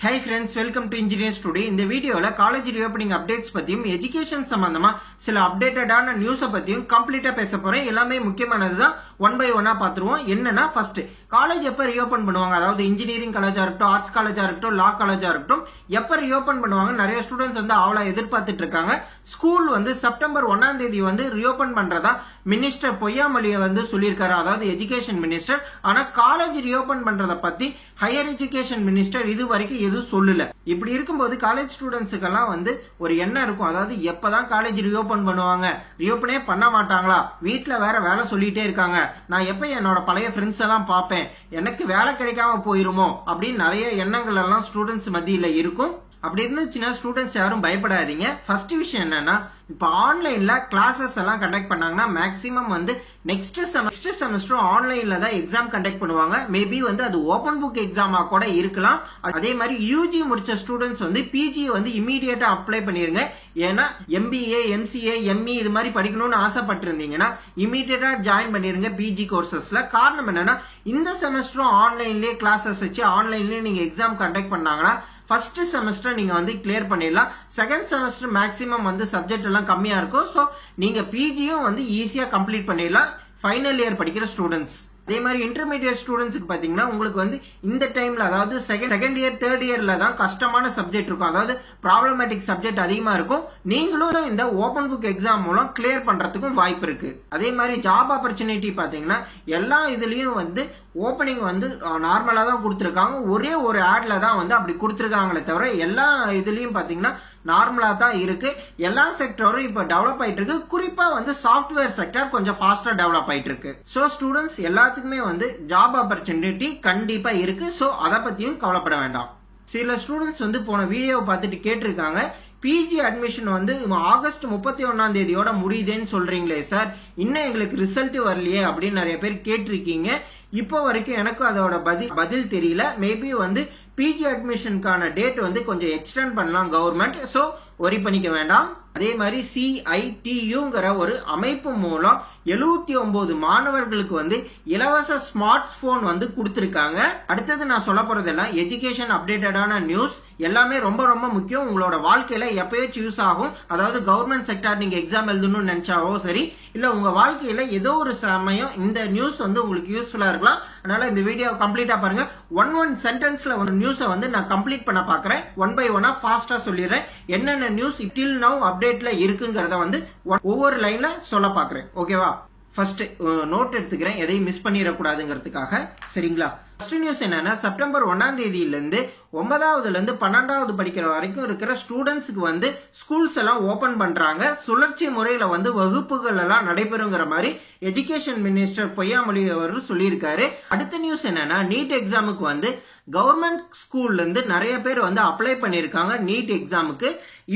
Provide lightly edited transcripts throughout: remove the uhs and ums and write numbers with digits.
Hi friends, welcome to Engineers Today. இந்த வீடியோல college reopening updates பத்தியும் எஜுகேஷன் சம்பந்தமா சில அப்டேட்டடான நியூஸ பத்தியும் கம்ப்ளீட்டா பேச போறேன். எல்லாமே முக்கியமானதுதான். ஒன் பை ஒன்னா பாத்துருவோம். என்னன்னா ஃபர்ஸ்ட் காலேஜ் எப்ப ரீஓபன் பண்ணுவாங்க, அதாவது இன்ஜினியரிங் காலேஜா இருக்கட்டும், ஆர்ட்ஸ் காலேஜா இருக்கட்டும், லா காலேஜா இருக்கட்டும், எப்ப ரீஓபன் பண்ணுவாங்க நிறைய ஸ்டூடெண்ட்ஸ் வந்து அவளா எதிர்பார்த்துட்டு இருக்காங்க. ஸ்கூல் வந்து செப்டம்பர் 1ஆம் தேதி வந்து ரீஓபன் பண்றதா மினிஸ்டர் பொய்யாமொழியை வந்து சொல்லியிருக்காரு, அதாவது எஜுகேஷன் மினிஸ்டர். ஆனா காலேஜ் ரீஓபன் பண்றத பத்தி ஹையர் எஜுகேஷன் மினிஸ்டர் இது வரைக்கும் எதுவும் சொல்லல. இப்படி இருக்கும்போது காலேஜ் ஸ்டூடெண்ட்ஸுக்கெல்லாம் வந்து ஒரு எண்ணம் இருக்கும், அதாவது எப்பதான் காலேஜ் ரீஓபன் பண்ணுவாங்க, ரீஓபனே பண்ண மாட்டாங்களா, வீட்டுல வேற வேலை சொல்லிட்டே இருக்காங்க, நான் எப்ப என்னோட பழைய ஃப்ரெண்ட்ஸ் எல்லாம் பார்ப்பேன், எனக்கு வேலை கிடைக்காம போயிருமோ அப்படின்னு நிறைய எண்ணங்கள் எல்லாம் ஸ்டூடெண்ட்ஸ் மத்தியில இருக்கும். அப்படி இருந்துச்சுன்னா ஸ்டூடெண்ட்ஸ் யாரும் பயப்படாதீங்க. ஃபர்ஸ்ட் விஷயம் என்னன்னா, இப்ப ஆன்லைன்ல கிளாஸஸ் எல்லாம் கண்டக்ட் பண்ணாங்கன்னா மேக்ஸிமம் வந்து நெக்ஸ்ட் செமஸ்டர் ஆன்லைன்ல தான் எக்ஸாம் கண்டக்ட் பண்ணுவாங்க. மேபி வந்து அது ஓபன் புக் எக்ஸாமா கூட இருக்கலாம். அதே மாதிரி யூஜி முடிச்ச ஸ்டூடெண்ட்ஸ் வந்து பிஜி வந்து இமீடியட்டா அப்ளை பண்ணிருங்க. ஏன்னா எம்பிஏ, எம்சிஏ, எம்இ இது மாதிரி படிக்கணும்னு ஆசைப்பட்டிருந்தீங்கன்னா இமீடியட்டா ஜாயின் பண்ணிருங்க பிஜி கோர்சஸ்ல. காரணம் என்னன்னா, இந்த செமஸ்டரும் ஆன்லைன்லயே கிளாஸஸ் வச்சு ஆன்லைன்லயே நீங்க எக்ஸாம் கண்டக்ட் பண்ணாங்கன்னா ஃபர்ஸ்ட் செமஸ்டர் நீங்க வந்து கிளியர் பண்ணிடலாம். செகண்ட் செமஸ்டர் மேக்ஸிமம் வந்து சப்ஜெக்ட் எல்லாம் கம்மியா இருக்கும். சோ நீங்க பிஜியும் வந்து ஈஸியா கம்ப்ளீட் பண்ணிடலாம் ஃபைனல் இயர் படிக்கிற ஸ்டூடெண்ட்ஸ். அதே மாதிரி இன்டர்மீடியட் ஸ்டூடெண்ட்ஸ்க்கு பாத்தீங்கன்னா உங்களுக்கு வந்து இந்த டைம்ல, அதாவது செகண்ட் இயர் தேர்ட் இயர்ல தான் கஷ்டமான சப்ஜெக்ட் இருக்கும், அதாவது ப்ராப்ளமேட்டிக் சப்ஜெக்ட் அதிகமா இருக்கும். நீங்களும் இந்த ஓபன் புக் எக்ஸாம் மூலம் கிளியர் பண்றதுக்கும் வாய்ப்பு இருக்கு. அதே மாதிரி ஜாப் ஆப்பர்ச்சுனிட்டி பாத்தீங்கன்னா எல்லா இதுலயும் வந்து ஓபனிங் வந்து நார்மலா தான் கொடுத்திருக்காங்க. ஒரே ஒரு ஆட்ல தான் வந்து அப்படி கொடுத்திருக்காங்களே தவிர எல்லா இதுலயும் பாத்தீங்கன்னா நார்மலா தான் இருக்கு. எல்லா செக்டரும் இப்ப டெவலப் ஆயிட்டு இருக்கு. குறிப்பா வந்து சாஃப்ட்வேர் செக்டர் கொஞ்சம் ஃபாஸ்டா டெவலப் ஆயிட்டு இருக்கு. சோ ஸ்டூடெண்ட்ஸ் எல்லாத்துக்குமே வந்து ஜாப் ஆப்பர்ச்சுனிட்டி கண்டிப்பா இருக்கு. சோ அதை பத்தியும் கவலைப்பட வேண்டாம். சில ஸ்டூடெண்ட்ஸ் வந்து போன வீடியோவை பார்த்துட்டு கேட்டிருக்காங்க, பிஜி அட்மிஷன் வந்து ஆகஸ்ட் 31ஆம் தேதியோட முடியுதுன்னு சொல்றீங்களே சார், இன்னும் எங்களுக்கு ரிசல்ட் வரலையே அப்படின்னு நிறைய பேர் கேட்டிருக்கீங்க. இப்போ வரைக்கும் எனக்கு அதோட பதில் தெரியல. மேபி வந்து பிஜி அட்மிஷனுக்கான டேட் வந்து கொஞ்சம் எக்ஸ்டெண்ட் பண்ணலாம் கவர்மெண்ட். சோ ஒரி பண்ணிக்க வேண்டாம். அதே மாதிரி CITUங்கிற ஒரு அமைப்பு மூலம் 79 மாணவர்களுக்கு வந்து இலவச ஸ்மார்ட் போன் வந்து கொடுத்திருக்காங்க. அடுத்தது நான் சொல்ல போறதெல்லாம் எஜுகேஷன் அப்டேட்டடான நியூஸ். எல்லாமே ரொம்ப ரொம்ப முக்கியம். உங்களோட வாழ்க்கையில எப்பயாச்சும் யூஸ் ஆகும். அதாவது கவர்மெண்ட் செக்டார் நீங்க எக்ஸாம் எழுதணும்னு நினைச்சாவோ சரி, இல்ல உங்க வாழ்க்கையில ஏதோ ஒரு சமயம் இந்த நியூஸ் வந்து உங்களுக்கு யூஸ்ஃபுல்லா இருக்கலாம். அதனால இந்த வீடியோ கம்ப்ளீட்டா பாருங்க. ஒன் சென்டென்ஸ்ல ஒரு நியூஸை வந்து நான் கம்ப்ளீட் பண்ண பாக்குறேன். ஒன் பை ஒன்னா ஃபாஸ்டா சொல்லிடுறேன். என்னென்ன நியூஸ் டில் நவ் அப்டேட்ல இருக்குங்கிறத வந்து ஒவ்வொரு லைன்ல சொல்ல பாக்குறேன். ஓகேவா? ஃபர்ஸ்ட் நோட் எடுத்துக்கிறேன், எதையும் மிஸ் பண்ணிடக்கூடாதுங்கிறதுக்காக. சரிங்களா? ஃபர்ஸ்ட் நியூஸ் என்னன்னா, செப்டம்பர் 1ஆம் தேதியில இருந்து 9ஆவதுல இருந்து 12ஆவது படிக்கிற வரைக்கும் இருக்கிற ஸ்டூடெண்ட்ஸ்க்கு வந்து ஸ்கூல்ஸ் எல்லாம் ஓபன் பண்றாங்க. சுழற்சி முறையில வந்து வகுப்புகள் எல்லாம் நடைபெறுங்கிற மாதிரி எஜுகேஷன் மினிஸ்டர் பொய்யாமொழி அவர்கள் சொல்லியிருக்காரு. அடுத்த நியூஸ் என்னன்னா, நீட் எக்ஸாமுக்கு வந்து கவர்மெண்ட் ஸ்கூல்ல இருந்து நிறைய பேர் வந்து அப்ளை பண்ணிருக்காங்க நீட் எக்ஸாமுக்கு.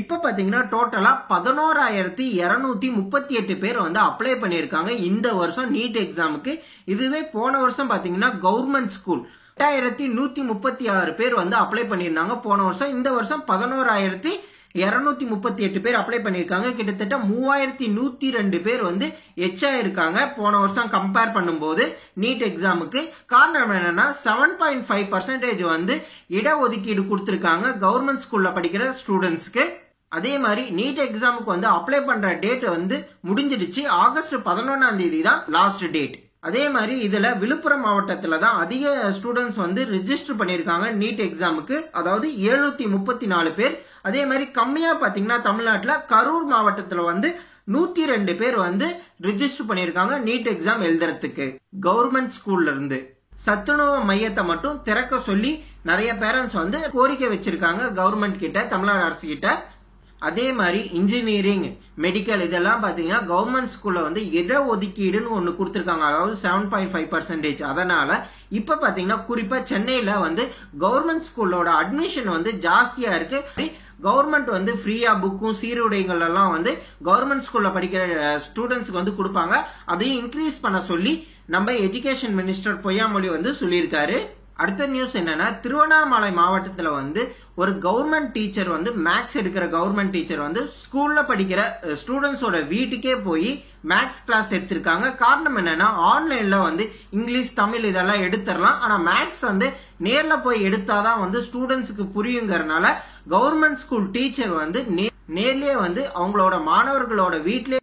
இப்ப பாத்தீங்கன்னா டோட்டலா 11,238 பேர் வந்து அப்ளை பண்ணிருக்காங்க இந்த வருஷம் நீட் எக்ஸாமுக்கு. இதுவே போன வருஷம் பாத்தீங்கன்னா கவர்மெண்ட் ஸ்கூல் 8,136 பேர் வந்து அப்ளை பண்ணிருந்தாங்க போன வருஷம். இந்த வருஷம் 11,238 பேர் அப்ளை பண்ணிருக்காங்க. கிட்டத்தட்ட 3,102 பேர் வந்து எச்சா இருக்காங்க போன வருஷம் கம்பேர் பண்ணும்போது நீட் எக்ஸாமுக்கு. காரணம் என்னன்னா 7.5% வந்து இடஒதுக்கீடு கொடுத்திருக்காங்க கவர்மெண்ட் ஸ்கூல்ல படிக்கிற ஸ்டூடெண்ட்ஸ்க்கு. அதே மாதிரி நீட் எக்ஸாமுக்கு வந்து அப்ளை பண்ற டேட் வந்து முடிஞ்சிடுச்சு. ஆகஸ்ட் 11ஆம் தேதி தான் லாஸ்ட் டேட். அதே மாதிரி இதுல விழுப்புரம் மாவட்டத்துல தான் அதிக ஸ்டூடெண்ட்ஸ் வந்து ரெஜிஸ்டர் பண்ணிருக்காங்க நீட் எக்ஸாமுக்கு, அதாவது 734 பேர். அதே மாதிரி கம்மியா பாத்தீங்கன்னா தமிழ்நாட்டுல கரூர் மாவட்டத்துல வந்து 102 பேர் வந்து ரெஜிஸ்டர் பண்ணிருக்காங்க நீட் எக்ஸாம் எழுதுறதுக்கு கவர்மெண்ட் ஸ்கூல்ல இருந்து. சத்துணவு மையத்தை மட்டும் திறக்க சொல்லி நிறைய பேரண்ட்ஸ் வந்து கோரிக்கை வச்சிருக்காங்க கவர்மெண்ட் கிட்ட, தமிழ்நாடு அரசு கிட்ட. அதே மாதிரி இன்ஜினியரிங், மெடிக்கல் இதெல்லாம் பாத்தீங்கன்னா கவர்மெண்ட் ஸ்கூல்ல வந்து இடஒதுக்கீடுன்னு ஒண்ணு கொடுத்திருக்காங்க, அதாவது 7.5%. அதனால இப்ப பாத்தீங்கன்னா குறிப்பா சென்னையில வந்து கவர்மெண்ட் ஸ்கூலோட அட்மிஷன் வந்து ஜாஸ்தியா இருக்கு. கவர்மெண்ட் வந்து ஃப்ரீயா புக்கும் சீருடைகள் எல்லாம் வந்து கவர்மெண்ட் ஸ்கூல்ல படிக்கிற ஸ்டூடெண்ட்ஸ்க்கு வந்து கொடுப்பாங்க. அதையும் இன்க்ரீஸ் பண்ண சொல்லி நம்ம எஜுகேஷன் மினிஸ்டர் பொய்யாமொழி வந்து சொல்லியிருக்காரு. அடுத்த நியூஸ் என்னன்னா, திருவண்ணாமலை மாவட்டத்துல வந்து ஒரு கவர்மெண்ட் டீச்சர் வந்து மேக்ஸ் எடுக்கிற கவர்மெண்ட் டீச்சர் வந்து ஸ்கூல்ல படிக்கிற ஸ்டூடெண்ட்ஸோட வீட்டுக்கே போய் மேக்ஸ் கிளாஸ் எடுத்திருக்காங்க. காரணம் என்னன்னா, ஆன்லைன்ல வந்து இங்கிலீஷ், தமிழ் இதெல்லாம் எடுத்துடலாம். ஆனா மேக்ஸ் வந்து நேர்ல போய் எடுத்தாதான் வந்து ஸ்டூடெண்ட்ஸ்க்கு புரியுங்கிறதுனால கவர்மெண்ட் ஸ்கூல் டீச்சர் வந்து நேர்லயே வந்து அவங்களோட மாணவர்களோட வீட்டிலே